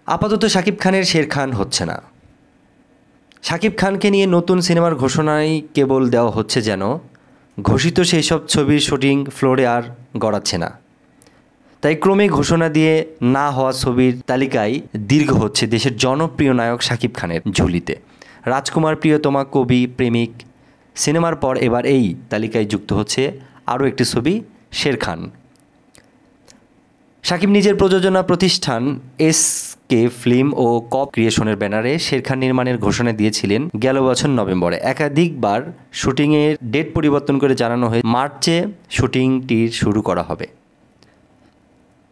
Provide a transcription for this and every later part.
আপাতত শাকিব খানের শের খান হচ্ছে না। শাকিব খানকে নিয়ে নতুন সিনেমার ঘোষণাই কেবল দেওয়া হচ্ছে, যেন ঘোষিত সেই সব ছবির শুটিং ফ্লোরে আর গড়াচ্ছে না। তাই ক্রমে ঘোষণা দিয়ে না হওয়া ছবির তালিকায় দীর্ঘ হচ্ছে দেশের জনপ্রিয় নায়ক শাকিব খানের ঝুলিতে। রাজকুমার, প্রিয়তমা, কবি, প্রেমিক সিনেমার পর এবার এই তালিকায় যুক্ত হচ্ছে আরও একটি ছবি, শের খান। শাকিব নিজের প্রযোজনা প্রতিষ্ঠান এসকে ফিল্ম ও কপ ক্রিয়েশনের ব্যানারে শের খান নির্মাণের ঘোষণা দিয়েছিলেন গেল বছর নভেম্বরে। একাধিকবার শুটিংয়ের ডেট পরিবর্তন করে জানানো হয়ে মার্চে শুটিংটি শুরু করা হবে,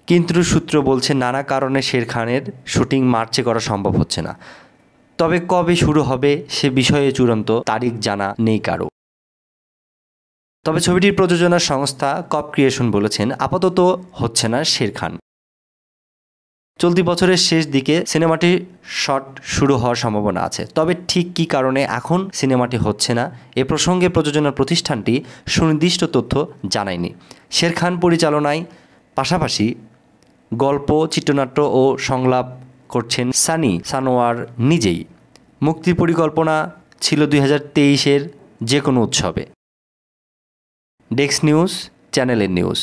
কিন্তু সূত্র বলছে নানা কারণে শের খানের শুটিং মার্চে করা সম্ভব হচ্ছে না। তবে কবে শুরু হবে সে বিষয়ে চূড়ান্ত তারিখ জানা নেই কারো। তবে ছবিটির প্রযোজনা সংস্থা কপ ক্রিয়েশন বলেছেন আপাতত হচ্ছে না শের খান। চলতি বছরের শেষ দিকে সিনেমাটি শট শুরু হওয়ার সম্ভাবনা আছে, তবে ঠিক কী কারণে এখন সিনেমাটি হচ্ছে না এ প্রসঙ্গে প্রযোজনা প্রতিষ্ঠানটি সুনির্দিষ্ট তথ্য জানায়নি। শের খান পরিচালনায় পাশাপাশি গল্প, চিত্রনাট্য ও সংলাপ করছেন সানি সানোয়ার নিজেই। মুক্তির পরিকল্পনা ছিল 2023-এর যে কোনো উৎসবে। ডেস্ক নিউজ, চ্যানেলের নিউজ।